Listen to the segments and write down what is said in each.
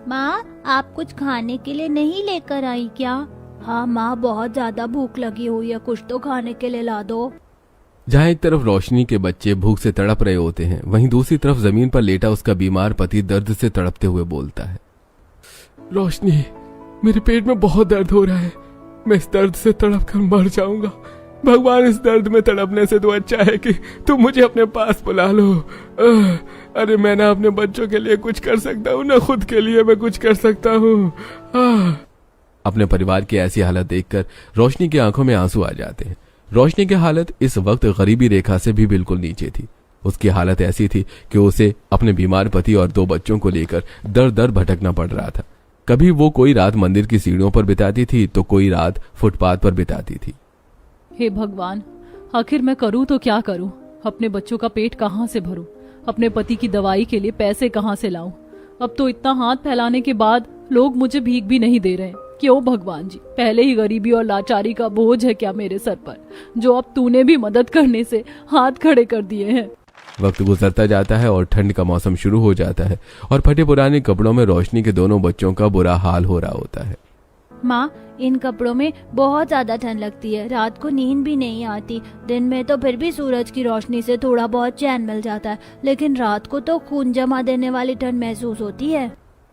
माँ, आप कुछ खाने के लिए नहीं लेकर आई क्या? हाँ माँ, बहुत ज्यादा भूख लगी हुई है, कुछ तो खाने के लिए ला दो। जहाँ एक तरफ रोशनी के बच्चे भूख से तड़प रहे होते हैं, वहीं दूसरी तरफ जमीन पर लेटा उसका बीमार पति दर्द से तड़पते हुए बोलता है। रोशनी, मेरे पेट में बहुत दर्द हो रहा है, मैं इस दर्द से तड़प कर मर जाऊंगा। भगवान, इस दर्द में तड़पने से तो अच्छा है कि तुम मुझे अपने पास बुला लो। अरे मैं ना अपने बच्चों के लिए कुछ कर सकता हूँ, ना खुद के लिए मैं कुछ कर सकता हूँ। अपने परिवार की ऐसी हालत देखकर रोशनी की आंखों में आंसू आ जाते हैं। रोशनी की हालत इस वक्त गरीबी रेखा से भी बिल्कुल नीचे थी। उसकी हालत ऐसी थी कि उसे अपने बीमार पति और 2 बच्चों को लेकर दर दर भटकना पड़ रहा था। कभी वो कोई रात मंदिर की सीढ़ियों पर बिताती थी तो कोई रात फुटपाथ पर बिताती थी। हे भगवान, आखिर मैं करूं तो क्या करूं? अपने बच्चों का पेट कहां से भरूं? अपने पति की दवाई के लिए पैसे कहां से लाऊं? अब तो इतना हाथ फैलाने के बाद लोग मुझे भीख भी नहीं दे रहे। क्यों भगवान जी, पहले ही गरीबी और लाचारी का बोझ है क्या मेरे सर पर, जो अब तूने भी मदद करने से हाथ खड़े कर दिए हैं। वक्त गुजरता जाता है और ठंड का मौसम शुरू हो जाता है और फटे पुराने कपड़ों में रोशनी के दोनों बच्चों का बुरा हाल हो रहा होता है। माँ, इन कपड़ों में बहुत ज्यादा ठंड लगती है, रात को नींद भी नहीं आती। दिन में तो फिर भी सूरज की रोशनी से थोड़ा बहुत चैन मिल जाता है, लेकिन रात को तो खून जमा देने वाली ठंड महसूस होती है।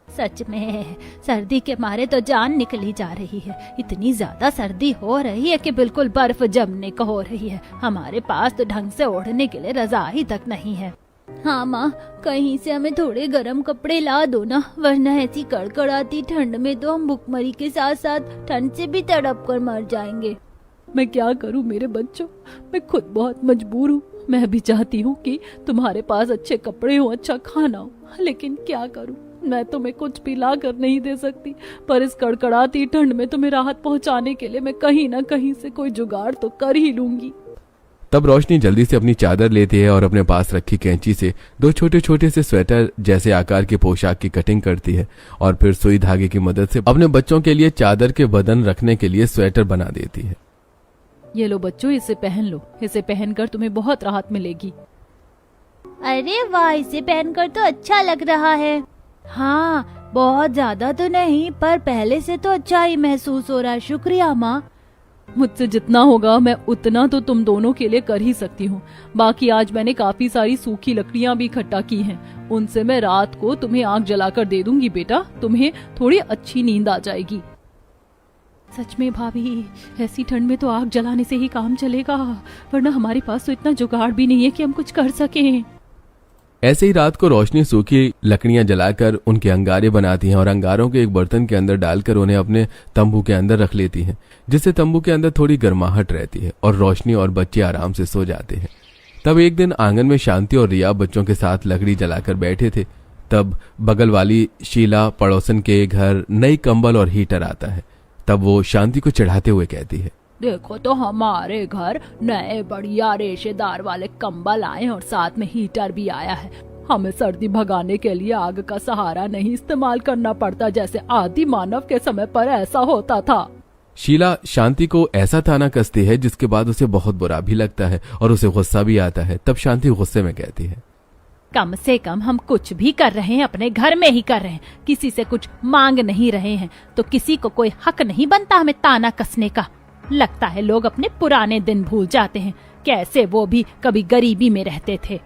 सच में सर्दी के मारे तो जान निकली जा रही है। इतनी ज्यादा सर्दी हो रही है कि बिल्कुल बर्फ जमने को हो रही है। हमारे पास तो ढंग से ओढ़ने के लिए रजाई तक नहीं है। हाँ माँ, कहीं से हमें थोड़े गर्म कपड़े ला दो ना, वरना ऐसी कड़कड़ाती ठंड में तो हम भुखमरी के साथ साथ ठंड से भी तड़प कर मर जाएंगे। मैं क्या करूं मेरे बच्चों, मैं खुद बहुत मजबूर हूँ। मैं भी चाहती हूँ कि तुम्हारे पास अच्छे कपड़े हो, अच्छा खाना हो, लेकिन क्या करूं, मैं तुम्हें कुछ भी ला कर नहीं दे सकती। पर इस कड़कड़ाती ठंड में तुम्हें राहत पहुंचाने के लिए मैं कहीं ना कहीं से कोई जुगाड़ तो कर ही लूंगी। तब रोशनी जल्दी से अपनी चादर लेती है और अपने पास रखी कैंची से 2 छोटे छोटे से स्वेटर जैसे आकार की पोशाक की कटिंग करती है और फिर सुई धागे की मदद से अपने बच्चों के लिए चादर के बदन रखने के लिए स्वेटर बना देती है। ये लो बच्चों, इसे पहन लो, इसे पहनकर तुम्हें बहुत राहत मिलेगी। अरे वाह, इसे पहनकर तो अच्छा लग रहा है। हाँ, बहुत ज्यादा तो नहीं, पर पहले से तो अच्छा ही महसूस हो रहा है। शुक्रिया माँ। मुझसे जितना होगा मैं उतना तो तुम दोनों के लिए कर ही सकती हूँ। बाकी आज मैंने काफी सारी सूखी लकड़ियाँ भी इकट्ठा की हैं, उनसे मैं रात को तुम्हें आग जलाकर दे दूंगी बेटा, तुम्हें थोड़ी अच्छी नींद आ जाएगी। सच में भाभी, ऐसी ठंड में तो आग जलाने से ही काम चलेगा, वरना हमारे पास तो इतना जुगाड़ भी नहीं है कि हम कुछ कर सकें। ऐसे ही रात को रोशनी सूखी लकड़ियां जलाकर उनके अंगारे बनाती हैं और अंगारों के एक बर्तन के अंदर डालकर उन्हें अपने तंबू के अंदर रख लेती हैं, जिससे तंबू के अंदर थोड़ी गर्माहट रहती है और रोशनी और बच्चे आराम से सो जाते हैं। तब एक दिन आंगन में शांति और रिया बच्चों के साथ लकड़ी जलाकर बैठे थे। तब बगल वाली शीला पड़ोसन के घर नई कंबल और हीटर आता है। तब वो शांति को चढ़ाते हुए कहती है, देखो तो हमारे घर नए बढ़िया रेशेदार वाले कंबल आए और साथ में हीटर भी आया है। हमें सर्दी भगाने के लिए आग का सहारा नहीं इस्तेमाल करना पड़ता, जैसे आदि मानव के समय पर ऐसा होता था। शीला शांति को ऐसा ताना कसती है जिसके बाद उसे बहुत बुरा भी लगता है और उसे गुस्सा भी आता है। तब शांति गुस्से में कहती है, कम से कम हम कुछ भी कर रहे हैं अपने घर में ही कर रहे हैं, किसी से कुछ मांग नहीं रहे हैं, तो किसी को कोई हक नहीं बनता हमें ताना कसने का। लगता है लोग अपने पुराने दिन भूल जाते हैं, कैसे वो भी कभी गरीबी में रहते थे।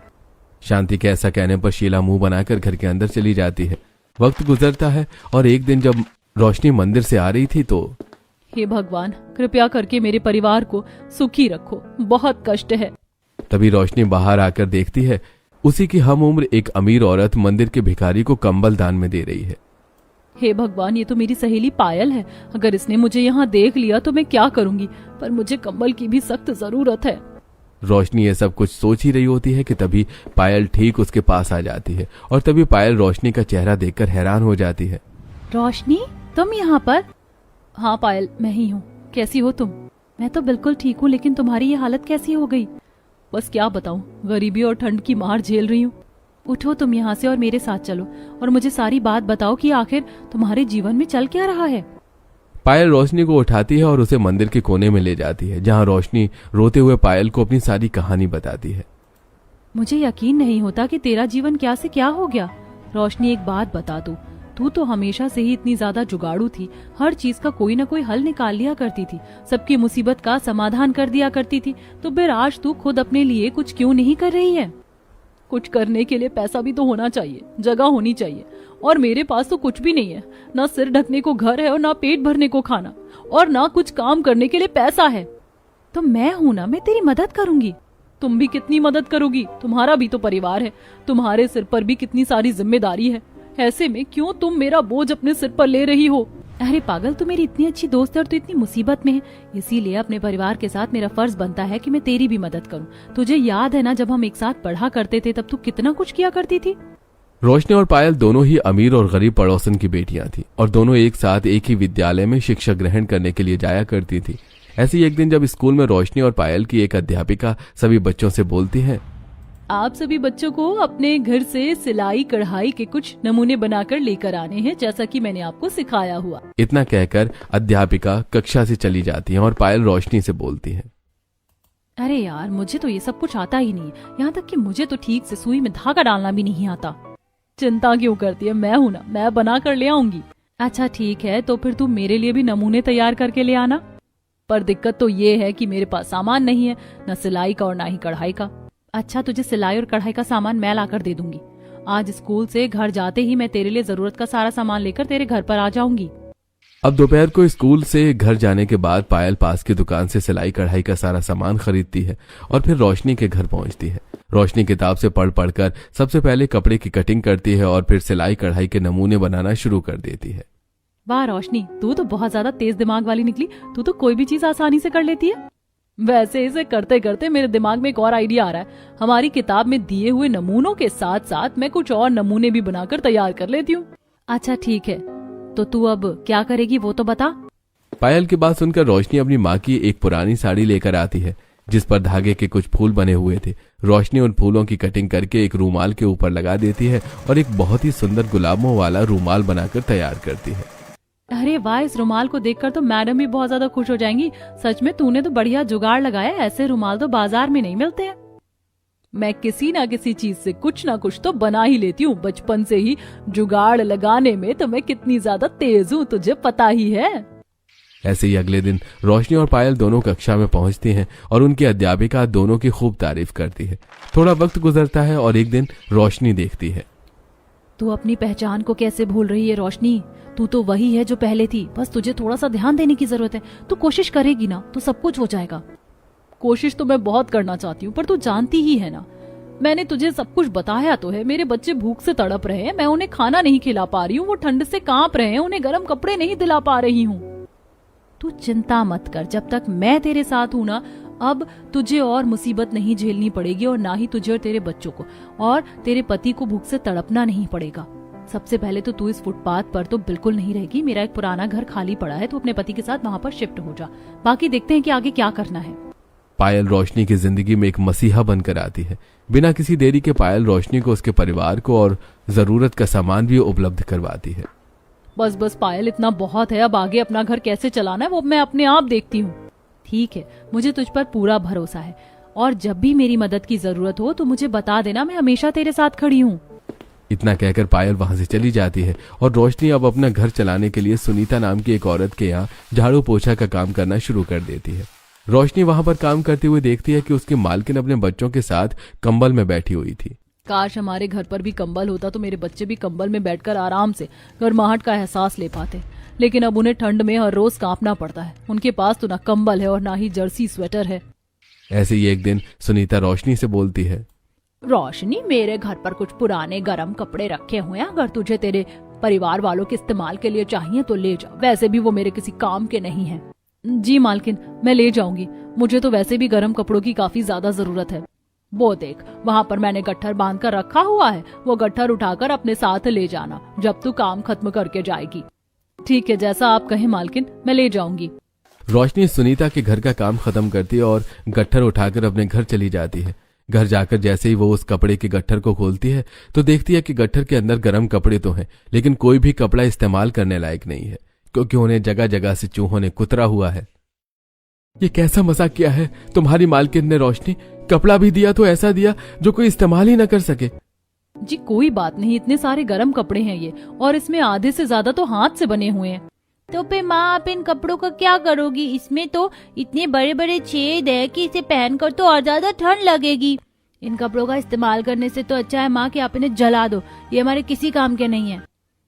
शांति के ऐसा कहने पर शीला मुंह बनाकर घर के अंदर चली जाती है। वक्त गुजरता है और एक दिन जब रोशनी मंदिर से आ रही थी तो, हे भगवान, कृपया करके मेरे परिवार को सुखी रखो, बहुत कष्ट है। तभी रोशनी बाहर आकर देखती है उसी की हम उम्र एक अमीर औरत मंदिर के भिखारी को कंबल दान में दे रही है। हे भगवान, ये तो मेरी सहेली पायल है। अगर इसने मुझे यहाँ देख लिया तो मैं क्या करूंगी, पर मुझे कंबल की भी सख्त जरूरत है। रोशनी ये सब कुछ सोच ही रही होती है कि तभी पायल ठीक उसके पास आ जाती है और तभी पायल रोशनी का चेहरा देखकर हैरान हो जाती है। रोशनी, तुम यहाँ पर? हाँ पायल, मैं ही हूँ। कैसी हो तुम? मैं तो बिल्कुल ठीक हूँ, लेकिन तुम्हारी ये हालत कैसी हो गई? बस क्या बताऊँ, गरीबी और ठंड की मार झेल रही हूँ। उठो तुम यहाँ से और मेरे साथ चलो और मुझे सारी बात बताओ कि आखिर तुम्हारे जीवन में चल क्या रहा है। पायल रोशनी को उठाती है और उसे मंदिर के कोने में ले जाती है, जहाँ रोशनी रोते हुए पायल को अपनी सारी कहानी बताती है। मुझे यकीन नहीं होता कि तेरा जीवन क्या से क्या हो गया। रोशनी, एक बात बता दो, तू तो हमेशा से ही इतनी ज्यादा जुगाड़ू थी, हर चीज का कोई ना कोई हल निकाल लिया करती थी, सबकी मुसीबत का समाधान कर दिया करती थी। तो फिर आज तू खुद अपने लिए कुछ क्यों नहीं कर रही है? कुछ करने के लिए पैसा भी तो होना चाहिए, जगह होनी चाहिए, और मेरे पास तो कुछ भी नहीं है। ना सिर ढकने को घर है और ना पेट भरने को खाना, और ना कुछ काम करने के लिए पैसा है। तो मैं हूं ना, मैं तेरी मदद करूंगी। तुम भी कितनी मदद करोगी? तुम्हारा भी तो परिवार है, तुम्हारे सिर पर भी कितनी सारी जिम्मेदारी है। ऐसे में क्यों तुम मेरा बोझ अपने सिर पर ले रही हो? अरे पागल, तू मेरी इतनी अच्छी दोस्त है और तू इतनी मुसीबत में है, इसीलिए अपने परिवार के साथ मेरा फर्ज बनता है कि मैं तेरी भी मदद करूं। तुझे याद है ना, जब हम एक साथ पढ़ा करते थे तब तू कितना कुछ किया करती थी। रोशनी और पायल दोनों ही अमीर और गरीब पड़ोसन की बेटियां थी और दोनों एक साथ एक ही विद्यालय में शिक्षा ग्रहण करने के लिए जाया करती थी। ऐसी एक दिन जब स्कूल में रोशनी और पायल की एक अध्यापिका सभी बच्चों से बोलती है, आप सभी बच्चों को अपने घर से सिलाई कढ़ाई के कुछ नमूने बनाकर लेकर आने हैं, जैसा कि मैंने आपको सिखाया हुआ। इतना कहकर अध्यापिका कक्षा से चली जाती है और पायल रोशनी से बोलती है, अरे यार, मुझे तो ये सब कुछ आता ही नहीं है, यहाँ तक कि मुझे तो ठीक से सुई में धागा डालना भी नहीं आता। चिंता क्यों करती है, मैं हूं ना, मैं बना कर ले आऊंगी। अच्छा ठीक है, तो फिर तुम मेरे लिए भी नमूने तैयार करके ले आना। पर दिक्कत तो ये है कि मेरे पास सामान नहीं है, न सिलाई का और ना ही कढ़ाई का। अच्छा, तुझे सिलाई और कढ़ाई का सामान मैं ला कर दे दूंगी। आज स्कूल से घर जाते ही मैं तेरे लिए जरूरत का सारा सामान लेकर तेरे घर पर आ जाऊंगी। अब दोपहर को स्कूल से घर जाने के बाद पायल पास की दुकान से सिलाई कढ़ाई का सारा सामान खरीदती है और फिर रोशनी के घर पहुंचती है। रोशनी किताब से पढ़ पढ़कर सबसे पहले कपड़े की कटिंग करती है और फिर सिलाई कढ़ाई के नमूने बनाना शुरू कर देती है। वाह रोशनी, तू तो बहुत ज्यादा तेज दिमाग वाली निकली, तू तो कोई भी चीज आसानी से कर लेती है। वैसे इसे करते करते मेरे दिमाग में एक और आइडिया आ रहा है। हमारी किताब में दिए हुए नमूनों के साथ साथ मैं कुछ और नमूने भी बनाकर तैयार कर लेती हूँ। अच्छा ठीक है, तो तू अब क्या करेगी वो तो बता। पायल की बात सुनकर रोशनी अपनी माँ की एक पुरानी साड़ी लेकर आती है जिस पर धागे के कुछ फूल बने हुए थे। रोशनी उन फूलों की कटिंग करके एक रूमाल के ऊपर लगा देती है और एक बहुत ही सुंदर गुलाबों वाला रूमाल बनाकर तैयार करती है। अरे वाह, इस रुमाल को देखकर तो मैडम भी बहुत ज्यादा खुश हो जाएंगी। सच में तूने तो बढ़िया जुगाड़ लगाया, ऐसे रुमाल तो बाजार में नहीं मिलते हैं। मैं किसी ना किसी चीज से कुछ ना कुछ तो बना ही लेती हूँ। बचपन से ही जुगाड़ लगाने में तो मैं कितनी ज्यादा तेज हूँ, तुझे पता ही है। ऐसे ही अगले दिन रोशनी और पायल दोनों कक्षा में पहुंचती हैं और उनकी अध्यापिका दोनों की खूब तारीफ करती है। थोड़ा वक्त गुजरता है और एक दिन रोशनी देखती है, तू अपनी पहचान को कैसे भूल रही है रोशनी? तू तो वही है जो पहले थी, बस तुझे थोड़ा सा ध्यान देने की जरूरत है। तू कोशिश करेगी ना तो सब कुछ हो जाएगा। कोशिश तो मैं बहुत करना चाहती हूँ, पर तू जानती ही है ना, मैंने तुझे सब कुछ बताया तो है। मेरे बच्चे भूख से तड़प रहे हैं, मैं उन्हें खाना नहीं खिला पा रही हूँ, वो ठंड से कांप रहे हैं, उन्हें गर्म कपड़े नहीं दिला पा रही हूँ। तू चिंता मत कर, जब तक मैं तेरे साथ हूँ ना, अब तुझे और मुसीबत नहीं झेलनी पड़ेगी और ना ही तुझे और तेरे बच्चों को और तेरे पति को भूख से तड़पना नहीं पड़ेगा। सबसे पहले तो तू इस फुटपाथ पर तो बिल्कुल नहीं रहेगी। मेरा एक पुराना घर खाली पड़ा है, तू अपने पति के साथ वहां पर शिफ्ट हो जा। बाकी देखते हैं कि आगे क्या करना है। पायल रोशनी की जिंदगी में एक मसीहा बनकर आती है। बिना किसी देरी के पायल रोशनी को उसके परिवार को और जरूरत का सामान भी उपलब्ध करवाती है। बस बस पायल, इतना बहुत है, अब आगे अपना घर कैसे चलाना है वो मैं अपने आप देखती हूँ। ठीक है, मुझे तुझ पर पूरा भरोसा है और जब भी मेरी मदद की जरूरत हो तो मुझे बता देना, मैं हमेशा तेरे साथ खड़ी हूँ। इतना कहकर पायल वहां से चली जाती है और रोशनी अब अपना घर चलाने के लिए सुनीता नाम की एक औरत के यहाँ झाड़ू पोछा का काम करना शुरू कर देती है। रोशनी वहां पर काम करते हुए देखती है कि उसकी मालकिन अपने बच्चों के साथ कंबल में बैठी हुई थी। काश हमारे घर पर भी कंबल होता तो मेरे बच्चे भी कंबल में बैठकर आराम से गर्माहट का एहसास ले पाते, लेकिन अब उन्हें ठंड में हर रोज कांपना पड़ता है। उनके पास तो ना कंबल है और ना ही जर्सी स्वेटर है। ऐसे ही एक दिन सुनीता रोशनी से बोलती है, रोशनी, मेरे घर पर कुछ पुराने गरम कपड़े रखे हुए हैं, अगर तुझे तेरे परिवार वालों के इस्तेमाल के लिए चाहिए तो ले जा, वैसे भी वो मेरे किसी काम के नहीं है। जी मालकिन, मैं ले जाऊंगी, मुझे तो वैसे भी गरम कपड़ों की काफी ज्यादा जरूरत है। वो देख, वहाँ पर मैंने गट्ठर बांध कर रखा हुआ है, वो गट्ठर उठाकर अपने साथ ले जाना जब तू काम खत्म करके जाएगी। ठीक है, जैसा आप कहें मालकिन, मैं ले जाऊंगी। रोशनी सुनीता के घर का काम खत्म करती है और गट्ठर उठाकर अपने घर चली जाती है। घर जाकर जैसे ही वो उस कपड़े के गट्ठर को खोलती है तो देखती है कि गट्ठर के अंदर गर्म कपड़े तो हैं, लेकिन कोई भी कपड़ा इस्तेमाल करने लायक नहीं है क्योंकि उन्हें जगह जगह से चूहों ने कुतरा हुआ है। ये कैसा मजाक किया है तुम्हारी मालकिन ने रोशनी? कपड़ा भी दिया तो ऐसा दिया जो कोई इस्तेमाल ही न कर सके। जी कोई बात नहीं, इतने सारे गर्म कपड़े हैं ये, और इसमें आधे से ज्यादा तो हाथ से बने हुए हैं। तो फिर माँ आप इन कपड़ों का क्या करोगी? इसमें तो इतने बड़े बड़े छेद है कि इसे पहनकर तो और ज्यादा ठंड लगेगी। इन कपड़ों का इस्तेमाल करने से तो अच्छा है माँ कि आप इन्हें जला दो, ये हमारे किसी काम के नहीं है।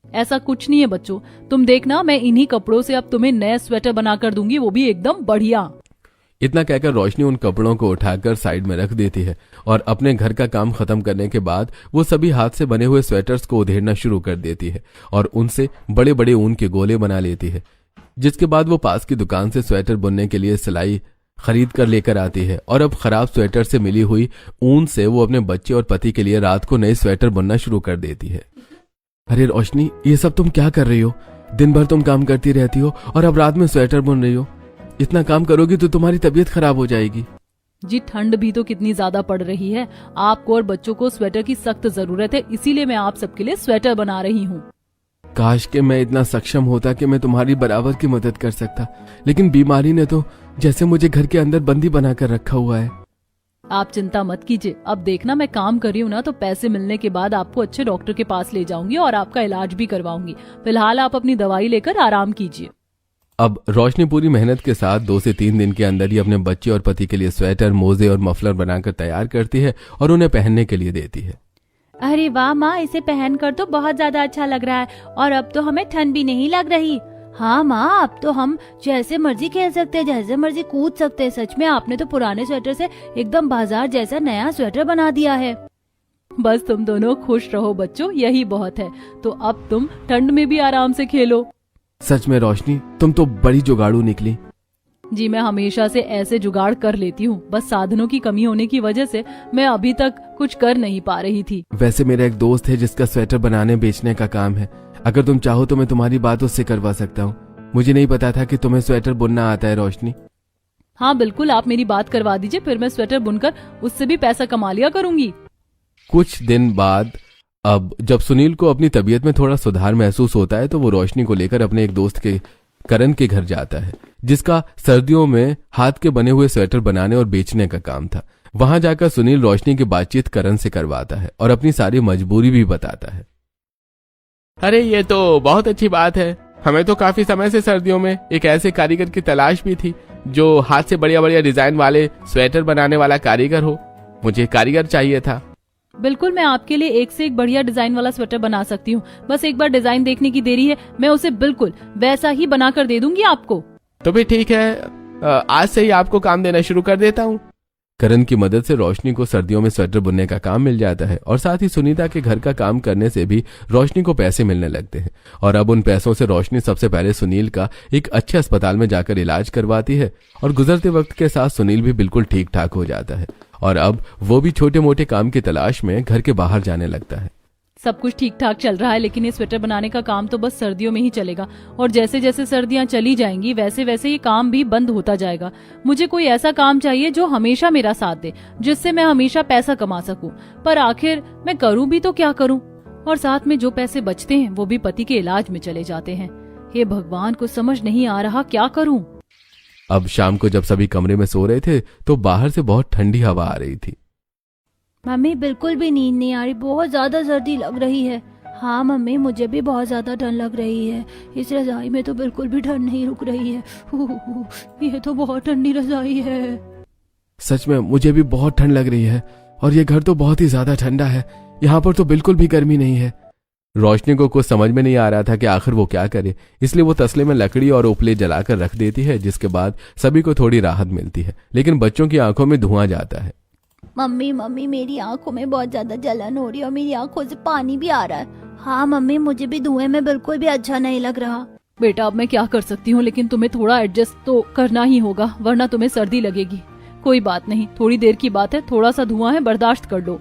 ऐसा कुछ नहीं है बच्चों, तुम देखना, मैं इन्हीं कपड़ों से अब तुम्हें नया स्वेटर बनाकर दूंगी, वो भी एकदम बढ़िया। इतना कहकर रोशनी उन कपड़ों को उठाकर साइड में रख देती है और अपने घर का काम खत्म करने के बाद वो सभी हाथ से बने हुए स्वेटर्स को उधेड़ना शुरू कर देती है और उनसे बड़े बड़े ऊन के गोले बना लेती है। जिसके बाद वो पास की दुकान से स्वेटर बुनने के लिए सिलाई खरीद कर लेकर आती है और अब खराब स्वेटर से मिली हुई ऊन से वो अपने बच्चे और पति के लिए रात को नए स्वेटर बुनना शुरू कर देती है। अरे रोशनी, ये सब तुम क्या कर रही हो? दिन भर तुम काम करती रहती हो और अब रात में स्वेटर बुन रही हो। इतना काम करोगी तो तुम्हारी तबीयत खराब हो जाएगी। जी ठंड भी तो कितनी ज्यादा पड़ रही है, आपको और बच्चों को स्वेटर की सख्त जरूरत है, इसीलिए मैं आप सबके लिए स्वेटर बना रही हूँ। काश कि मैं इतना सक्षम होता कि मैं तुम्हारी बराबर की मदद कर सकता, लेकिन बीमारी ने तो जैसे मुझे घर के अंदर बंदी बनाकर रखा हुआ है। आप चिंता मत कीजिए, अब देखना मैं काम कर रही हूँ ना, तो पैसे मिलने के बाद आपको अच्छे डॉक्टर के पास ले जाऊंगी और आपका इलाज भी करवाऊंगी। फिलहाल आप अपनी दवाई लेकर आराम कीजिए। अब रोशनी पूरी मेहनत के साथ 2 से 3 दिन के अंदर ही अपने बच्चे और पति के लिए स्वेटर, मोजे और मफलर बनाकर तैयार करती है और उन्हें पहनने के लिए देती है। अरे वाह माँ, इसे पहनकर तो बहुत ज्यादा अच्छा लग रहा है और अब तो हमें ठंड भी नहीं लग रही। हाँ माँ, अब तो हम जैसे मर्जी खेल सकते हैं, जैसे मर्जी कूद सकते हैं। सच में आपने तो पुराने स्वेटर से एकदम बाजार जैसा नया स्वेटर बना दिया है। बस तुम दोनों खुश रहो बच्चों, यही बहुत है। तो अब तुम ठंड में भी आराम से खेलो। सच में रोशनी, तुम तो बड़ी जुगाड़ू निकली। जी मैं हमेशा से ऐसे जुगाड़ कर लेती हूँ, बस साधनों की कमी होने की वजह से मैं अभी तक कुछ कर नहीं पा रही थी। वैसे मेरा एक दोस्त है जिसका स्वेटर बनाने बेचने का काम है। अगर तुम चाहो तो मैं तुम्हारी बात उससे करवा सकता हूँ। मुझे नहीं पता था कि तुम्हें स्वेटर बुनना आता है रोशनी। हाँ बिल्कुल, आप मेरी बात करवा दीजिए, फिर मैं स्वेटर बुनकर उससे भी पैसा कमा लिया करूंगी। कुछ दिन बाद अब जब सुनील को अपनी तबीयत में थोड़ा सुधार महसूस होता है तो वो रोशनी को लेकर अपने एक दोस्त के करण के घर जाता है, जिसका सर्दियों में हाथ के बने हुए स्वेटर बनाने और बेचने का काम था। वहां जाकर सुनील रोशनी की बातचीत करण से करवाता है और अपनी सारी मजबूरी भी बताता है। अरे ये तो बहुत अच्छी बात है, हमें तो काफी समय से सर्दियों में एक ऐसे कारीगर की तलाश भी थी जो हाथ से बढ़िया बढ़िया डिजाइन वाले स्वेटर बनाने वाला कारीगर हो। मुझे कारीगर चाहिए था। बिल्कुल, मैं आपके लिए एक से एक बढ़िया डिजाइन वाला स्वेटर बना सकती हूँ, बस एक बार डिजाइन देखने की देरी है, मैं उसे बिल्कुल वैसा ही बना कर दे दूंगी आपको। तो भी ठीक है, आज से ही आपको काम देना शुरू कर देता हूँ। करण की मदद से रोशनी को सर्दियों में स्वेटर बुनने का काम मिल जाता है और साथ ही सुनीता के घर का काम करने से भी रोशनी को पैसे मिलने लगते हैं और अब उन पैसों से रोशनी सबसे पहले सुनील का एक अच्छे अस्पताल में जाकर इलाज करवाती है और गुजरते वक्त के साथ सुनील भी बिल्कुल ठीक ठाक हो जाता है और अब वो भी छोटे मोटे काम की तलाश में घर के बाहर जाने लगता है। सब कुछ ठीक ठाक चल रहा है, लेकिन ये स्वेटर बनाने का काम तो बस सर्दियों में ही चलेगा और जैसे जैसे सर्दियां चली जाएंगी वैसे वैसे ये काम भी बंद होता जाएगा। मुझे कोई ऐसा काम चाहिए जो हमेशा मेरा साथ दे, जिससे मैं हमेशा पैसा कमा सकूं। पर आखिर मैं करूं भी तो क्या करूं? और साथ में जो पैसे बचते हैं वो भी पति के इलाज में चले जाते हैं। हे भगवान, को समझ नहीं आ रहा क्या करूं। अब शाम को जब सभी कमरे में सो रहे थे तो बाहर से बहुत ठंडी हवा आ रही थी। मम्मी बिल्कुल भी नींद नहीं आ रही, बहुत ज्यादा सर्दी लग रही है। हाँ मम्मी, मुझे भी बहुत ज्यादा ठंड लग रही है। इस रजाई में तो बिल्कुल भी ठंड नहीं रुक रही है। ये तो बहुत ठंडी रजाई है। सच में मुझे भी बहुत ठंड लग रही है और ये घर तो बहुत ही ज्यादा ठंडा है। यहाँ पर तो बिल्कुल भी गर्मी नहीं है। रोशनी को कुछ समझ में नहीं आ रहा था कि आखिर वो क्या करे, इसलिए वो तसले में लकड़ी और उपले जलाकर रख देती है, जिसके बाद सभी को थोड़ी राहत मिलती है। लेकिन बच्चों की आंखों में धुआं जाता है। मम्मी मम्मी, मेरी आंखों में बहुत ज्यादा जलन हो रही है और मेरी आंखों से पानी भी आ रहा है। हाँ मम्मी, मुझे भी धुएं में बिल्कुल भी अच्छा नहीं लग रहा। बेटा अब मैं क्या कर सकती हूँ, लेकिन तुम्हें थोड़ा एडजस्ट तो करना ही होगा, वरना तुम्हें सर्दी लगेगी। कोई बात नहीं, थोड़ी देर की बात है, थोड़ा सा धुआं है, बर्दाश्त कर लो।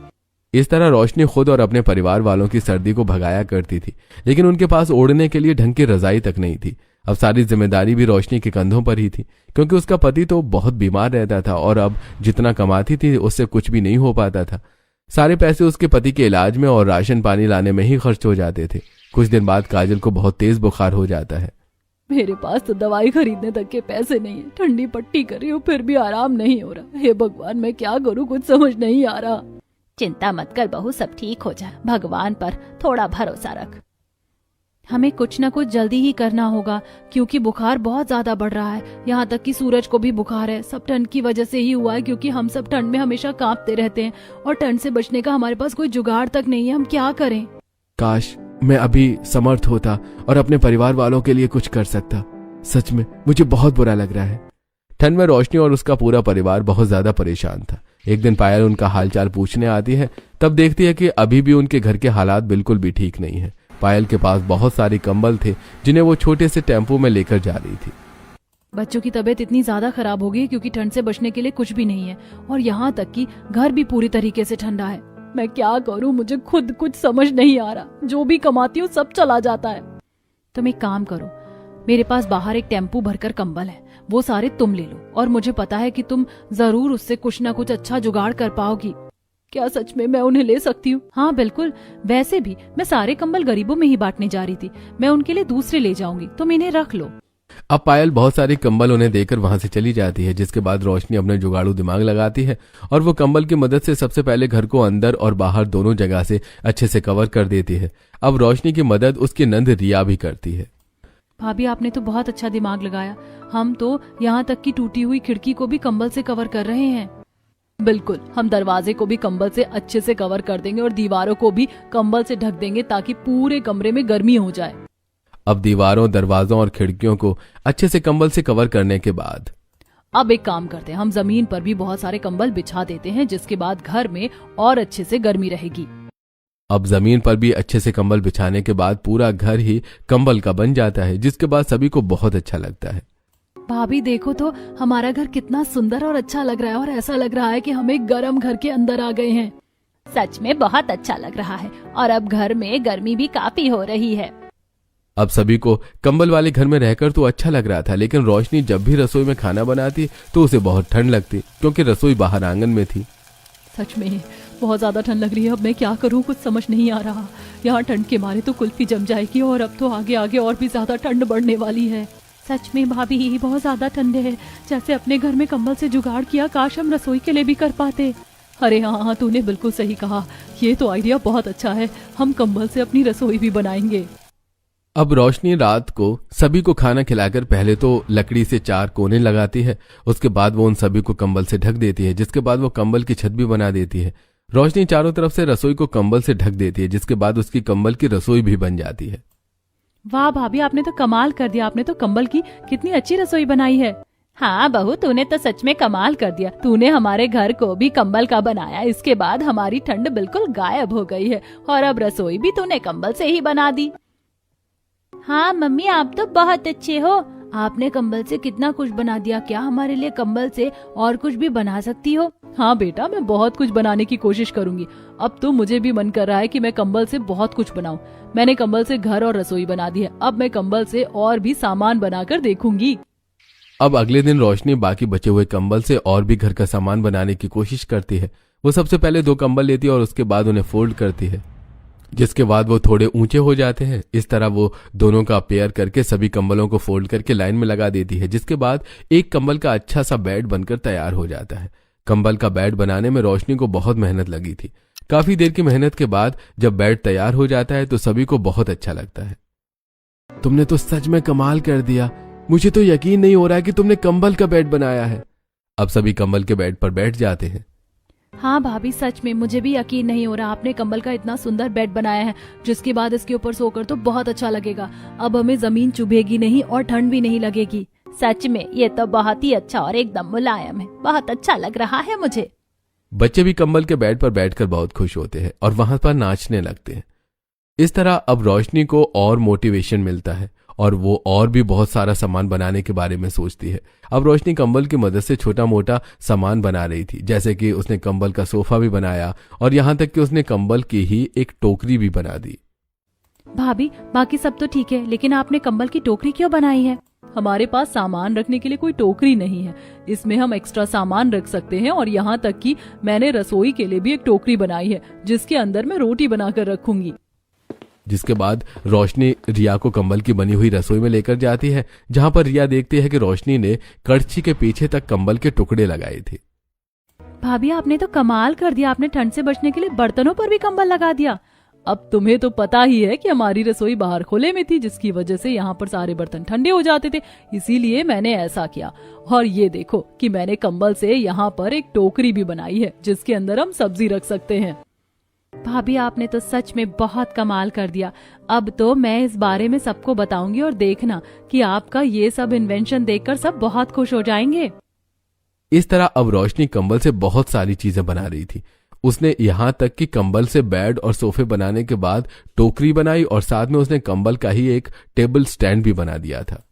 इस तरह रोशनी खुद और अपने परिवार वालों की सर्दी को भगाया करती थी, लेकिन उनके पास ओढ़ने के लिए ढंग की रजाई तक नहीं थी। अब सारी जिम्मेदारी भी रोशनी के कंधों पर ही थी, क्योंकि उसका पति तो बहुत बीमार रहता था और अब जितना कमाती थी उससे कुछ भी नहीं हो पाता था। सारे पैसे उसके पति के इलाज में और राशन पानी लाने में ही खर्च हो जाते थे। कुछ दिन बाद काजल को बहुत तेज बुखार हो जाता है। मेरे पास तो दवाई खरीदने तक के पैसे नहीं है, ठंडी पट्टी कर रही हूँ फिर भी आराम नहीं हो रहा। हे भगवान, मैं क्या करूँ, कुछ समझ नहीं आ रहा। चिंता मत कर बहू, सब ठीक हो जाए, भगवान पर थोड़ा भरोसा रख। हमें कुछ न कुछ जल्दी ही करना होगा क्योंकि बुखार बहुत ज्यादा बढ़ रहा है। यहाँ तक कि सूरज को भी बुखार है। सब ठंड की वजह से ही हुआ है क्योंकि हम सब ठंड में हमेशा कांपते रहते हैं और ठंड से बचने का हमारे पास कोई जुगाड़ तक नहीं है। हम क्या करें? काश मैं अभी समर्थ होता और अपने परिवार वालों के लिए कुछ कर सकता। सच में मुझे बहुत बुरा लग रहा है। ठंड में रोशनी और उसका पूरा परिवार बहुत ज्यादा परेशान था। एक दिन पायल उनका हालचाल पूछने आती है, तब देखती है कि अभी भी उनके घर के हालात बिल्कुल भी ठीक नहीं है। पायल के पास बहुत सारे कंबल थे जिन्हें वो छोटे से टेम्पो में लेकर जा रही थी। बच्चों की तबीयत इतनी ज्यादा खराब हो गई क्योंकि ठंड से बचने के लिए कुछ भी नहीं है और यहाँ तक कि घर भी पूरी तरीके से ठंडा है। मैं क्या करूँ, मुझे खुद कुछ समझ नहीं आ रहा। जो भी कमाती हूँ सब चला जाता है। तुम एक काम करो, मेरे पास बाहर एक टेम्पू भरकर कंबल है, वो सारे तुम ले लो और मुझे पता है कि तुम जरूर उससे कुछ ना कुछ अच्छा जुगाड़ कर पाओगी। क्या सच में मैं उन्हें ले सकती हूँ? हाँ बिल्कुल। वैसे भी मैं सारे कंबल गरीबों में ही बांटने जा रही थी। मैं उनके लिए दूसरे ले जाऊंगी, तुम इन्हें रख लो। अब पायल बहुत सारे कंबल उन्हें देकर वहां से चली जाती है, जिसके बाद रोशनी अपने जुगाड़ू दिमाग लगाती है और वो कंबल की मदद से सबसे पहले घर को अंदर और बाहर दोनों जगह से अच्छे से कवर कर देती है। अब रोशनी की मदद उसकी नंद रिया भी करती है। भाभी आपने तो बहुत अच्छा दिमाग लगाया। हम तो यहाँ तक कि टूटी हुई खिड़की को भी कंबल से कवर कर रहे हैं। बिल्कुल, हम दरवाजे को भी कंबल से अच्छे से कवर कर देंगे और दीवारों को भी कंबल से ढक देंगे ताकि पूरे कमरे में गर्मी हो जाए। अब दीवारों, दरवाजों और खिड़कियों को अच्छे से कंबल से कवर करने के बाद अब एक काम करते हैं, हम जमीन पर भी बहुत सारे कंबल बिछा देते हैं, जिसके बाद घर में और अच्छे से गर्मी रहेगी। अब जमीन पर भी अच्छे से कंबल बिछाने के बाद पूरा घर ही कंबल का बन जाता है, जिसके बाद सभी को बहुत अच्छा लगता है। भाभी देखो तो हमारा घर कितना सुंदर और अच्छा लग रहा है और ऐसा लग रहा है कि हम एक गर्म घर के अंदर आ गए हैं। सच में बहुत अच्छा लग रहा है और अब घर में गर्मी भी काफी हो रही है। अब सभी को कंबल वाले घर में रहकर तो अच्छा लग रहा था, लेकिन रोशनी जब भी रसोई में खाना बनाती तो उसे बहुत ठंड लगती क्योंकि रसोई बाहर आंगन में थी। सच में बहुत ज्यादा ठंड लग रही है। अब मैं क्या करूं, कुछ समझ नहीं आ रहा। यहाँ ठंड के मारे तो कुल्फी जम जाएगी और अब तो आगे आगे और भी ज्यादा ठंड बढ़ने वाली है। सच में भाभी बहुत ज्यादा ठंडे है। जैसे अपने घर में कंबल से जुगाड़ किया, काश हम रसोई के लिए भी कर पाते। अरे हाँ, तूने बिल्कुल सही कहा। ये तो आइडिया बहुत अच्छा है। हम कंबल से अपनी रसोई भी बनाएंगे। अब रोशनी रात को सभी को खाना खिलाकर पहले तो लकड़ी से 4 कोने लगाती है, उसके बाद वो उन सभी को कंबल से ढक देती है, जिसके बाद वो कंबल की छत भी बना देती है। रोशनी चारों तरफ से रसोई को कंबल से ढक देती है, जिसके बाद उसकी कंबल की रसोई भी बन जाती है। वाह भाभी, आपने तो कमाल कर दिया। आपने तो कंबल की कितनी अच्छी रसोई बनाई है। हाँ बहू, तूने तो सच में कमाल कर दिया। तूने हमारे घर को भी कंबल का बनाया। इसके बाद हमारी ठंड बिल्कुल गायब हो गई है और अब रसोई भी तूने कंबल से ही बना दी। हाँ मम्मी, आप तो बहुत अच्छे हो। आपने कंबल से कितना कुछ बना दिया। क्या हमारे लिए कंबल से और कुछ भी बना सकती हो? हाँ बेटा, मैं बहुत कुछ बनाने की कोशिश करूंगी। अब तो मुझे भी मन कर रहा है कि मैं कंबल से बहुत कुछ बनाऊं। मैंने कंबल से घर और रसोई बना दी है। अब मैं कंबल से और भी सामान बनाकर देखूंगी। अब अगले दिन रोशनी बाकी बचे हुए कंबल से और भी घर का सामान बनाने की कोशिश करती है। वो सबसे पहले 2 कंबल लेती है और उसके बाद उन्हें फोल्ड करती है, जिसके बाद वो थोड़े ऊंचे हो जाते हैं। इस तरह वो दोनों का पेयर करके सभी कंबलों को फोल्ड करके लाइन में लगा देती है, जिसके बाद एक कंबल का अच्छा सा बेड बनकर तैयार हो जाता है। कंबल का बेड बनाने में रोशनी को बहुत मेहनत लगी थी। काफी देर की मेहनत के बाद जब बेड तैयार हो जाता है तो सभी को बहुत अच्छा लगता है। तुमने तो सच में कमाल कर दिया। मुझे तो यकीन नहीं हो रहा है कि तुमने कंबल का बेड बनाया है। अब सभी कंबल के बेड पर बैठ जाते हैं। हाँ भाभी, सच में मुझे भी यकीन नहीं हो रहा। आपने कंबल का इतना सुंदर बेड बनाया है, जिसके बाद इसके ऊपर सोकर तो बहुत अच्छा लगेगा। अब हमें जमीन चुभेगी नहीं और ठंड भी नहीं लगेगी। सच में ये तो बहुत ही अच्छा और एकदम मुलायम है। बहुत अच्छा लग रहा है मुझे। बच्चे भी कंबल के बेड पर बैठकर बहुत खुश होते हैं और वहां पर नाचने लगते हैं। इस तरह अब रोशनी को और मोटिवेशन मिलता है और वो और भी बहुत सारा सामान बनाने के बारे में सोचती है। अब रोशनी कंबल की मदद से छोटा मोटा सामान बना रही थी, जैसे कि उसने कंबल का सोफा भी बनाया और यहाँ तक कि उसने कंबल की ही एक टोकरी भी बना दी। भाभी, बाकी सब तो ठीक है, लेकिन आपने कंबल की टोकरी क्यों बनाई है? हमारे पास सामान रखने के लिए कोई टोकरी नहीं है। इसमें हम एक्स्ट्रा सामान रख सकते हैं और यहाँ तक कि मैंने रसोई के लिए भी एक टोकरी बनाई है, जिसके अंदर मैं रोटी बनाकर रखूंगी। जिसके बाद रोशनी रिया को कंबल की बनी हुई रसोई में लेकर जाती है, जहां पर रिया देखती है कि रोशनी ने कड़छी के पीछे तक कंबल के टुकड़े लगाए थे। भाभी आपने तो कमाल कर दिया, आपने ठंड से बचने के लिए बर्तनों पर भी कंबल लगा दिया। अब तुम्हें तो पता ही है कि हमारी रसोई बाहर खोले में थी, जिसकी वजह से यहाँ पर सारे बर्तन ठंडे हो जाते थे, इसीलिए मैंने ऐसा किया। और ये देखो कि मैंने कंबल से यहाँ पर एक टोकरी भी बनाई है जिसके अंदर हम सब्जी रख सकते हैं। भाभी आपने तो सच में बहुत कमाल कर दिया। अब तो मैं इस बारे में सबको बताऊंगी और देखना कि आपका ये सब इन्वेंशन देखकर सब बहुत खुश हो जाएंगे। इस तरह अब रोशनी कंबल से बहुत सारी चीजें बना रही थी। उसने यहाँ तक कि कंबल से बेड और सोफे बनाने के बाद टोकरी बनाई और साथ में उसने कंबल का ही एक टेबल स्टैंड भी बना दिया था।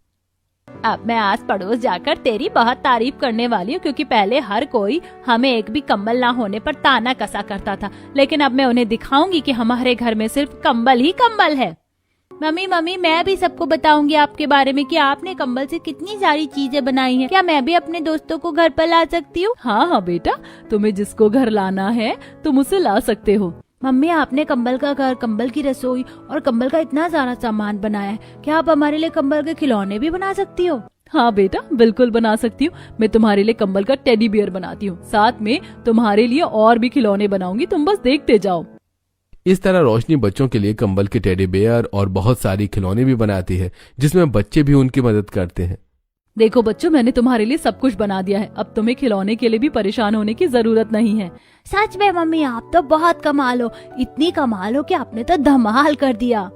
अब मैं आस पड़ोस जाकर तेरी बहुत तारीफ करने वाली हूँ, क्योंकि पहले हर कोई हमें एक भी कंबल ना होने पर ताना कसा करता था, लेकिन अब मैं उन्हें दिखाऊंगी कि हमारे घर में सिर्फ कंबल ही कंबल है। मम्मी मैं भी सबको बताऊंगी आपके बारे में कि आपने कंबल से कितनी सारी चीजें बनाई हैं। क्या मैं भी अपने दोस्तों को घर पर ला सकती हूँ? हाँ बेटा, तुम्हें जिसको घर लाना है तुम उसे ला सकते हो। मम्मी आपने कंबल का घर, कंबल की रसोई और कंबल का इतना सारा सामान बनाया है, क्या आप हमारे लिए कंबल के खिलौने भी बना सकती हो? हाँ बेटा, बिल्कुल बना सकती हूँ। मैं तुम्हारे लिए कंबल का टेडी बियर बनाती हूँ, साथ में तुम्हारे लिए और भी खिलौने बनाऊंगी, तुम बस देखते जाओ। इस तरह रोशनी बच्चों के लिए कंबल के टेडी बेयर और बहुत सारी खिलौने भी बनाती है, जिसमें बच्चे भी उनकी मदद करते हैं। देखो बच्चों, मैंने तुम्हारे लिए सब कुछ बना दिया है, अब तुम्हें खिलौने के लिए भी परेशान होने की जरूरत नहीं है। सच में मम्मी आप तो बहुत कमाल हो, इतनी कमाल हो कि आपने तो धमाल कर दिया।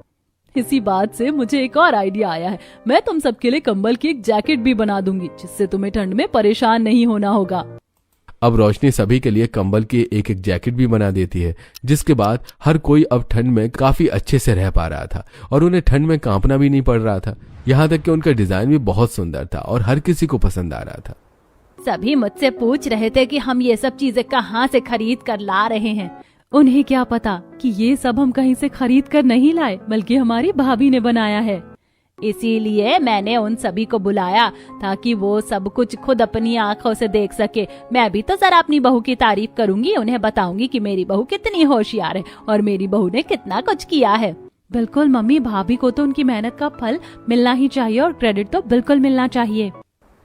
इसी बात से मुझे एक और आइडिया आया है, मैं तुम सबके लिए कंबल की एक जैकेट भी बना दूंगी, जिससे तुम्हें ठंड में परेशान नहीं होना होगा। अब रोशनी सभी के लिए कंबल की एक एक जैकेट भी बना देती है, जिसके बाद हर कोई अब ठंड में काफी अच्छे से रह पा रहा था और उन्हें ठंड में कांपना भी नहीं पड़ रहा था। यहाँ तक कि उनका डिजाइन भी बहुत सुंदर था और हर किसी को पसंद आ रहा था। सभी मुझसे पूछ रहे थे कि हम ये सब चीजें कहाँ से खरीद कर ला रहे हैं। उन्हें क्या पता कि ये सब हम कहीं से खरीद कर नहीं लाए, बल्कि हमारी भाभी ने बनाया है। इसीलिए मैंने उन सभी को बुलाया ताकि वो सब कुछ खुद अपनी आंखों से देख सके। मैं भी तो जरा अपनी बहू की तारीफ करूंगी, उन्हें बताऊंगी कि मेरी बहू कितनी होशियार है और मेरी बहू ने कितना कुछ किया है। बिल्कुल मम्मी, भाभी को तो उनकी मेहनत का फल मिलना ही चाहिए और क्रेडिट तो बिल्कुल मिलना चाहिए।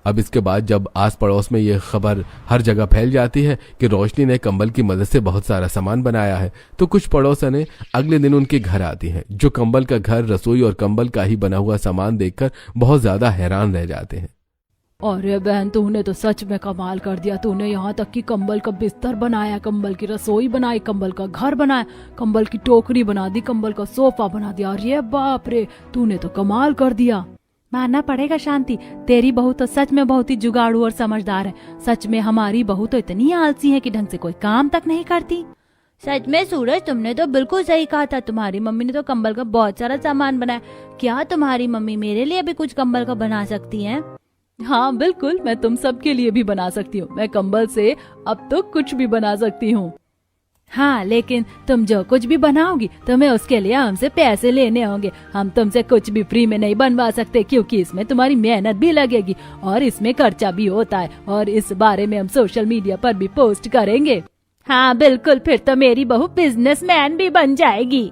अब इसके बाद जब आस पड़ोस में ये खबर हर जगह फैल जाती है कि रोशनी ने कंबल की मदद से बहुत सारा सामान बनाया है, तो कुछ पड़ोसने अगले दिन उनके घर आती हैं, जो कंबल का घर, रसोई और कंबल का ही बना हुआ सामान देखकर बहुत ज्यादा हैरान रह जाते हैं। अरे बहन, तूने तो सच में कमाल कर दिया। तूने यहाँ तक कि कंबल का बिस्तर बनाया, कंबल की रसोई बनाई, कंबल का घर बनाया, कंबल की टोकरी बना दी, कंबल का सोफा बना दिया। अरे बाप रे, तूने तो कमाल कर दिया। मानना पड़ेगा शांति, तेरी बहू तो सच में बहुत ही जुगाड़ू और समझदार है। सच में हमारी बहू तो इतनी आलसी है कि ढंग से कोई काम तक नहीं करती। सच में सूरज, तुमने तो बिल्कुल सही कहा था। तुम्हारी मम्मी ने तो कंबल का बहुत सारा सामान बनाया। क्या तुम्हारी मम्मी मेरे लिए भी कुछ कंबल का बना सकती है? हाँ बिल्कुल, मैं तुम सबके लिए भी बना सकती हूँ। मैं कंबल से अब तो कुछ भी बना सकती हूँ। हाँ, लेकिन तुम जो कुछ भी बनाओगी तुम्हें उसके लिए हमसे पैसे लेने होंगे। हम तुमसे कुछ भी फ्री में नहीं बनवा सकते, क्योंकि इसमें तुम्हारी मेहनत भी लगेगी और इसमें खर्चा भी होता है, और इस बारे में हम सोशल मीडिया पर भी पोस्ट करेंगे। हाँ बिल्कुल, फिर तो मेरी बहू बिजनेसमैन भी बन जाएगी।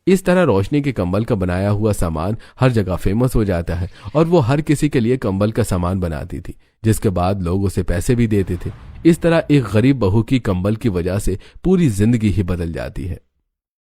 इस तरह रोशनी के कंबल का बनाया हुआ सामान हर जगह फेमस हो जाता है और वो हर किसी के लिए कंबल का सामान बनाती थी, जिसके बाद लोग उसे पैसे भी देते थे। इस तरह एक गरीब बहू की कंबल की वजह से पूरी जिंदगी ही बदल जाती है।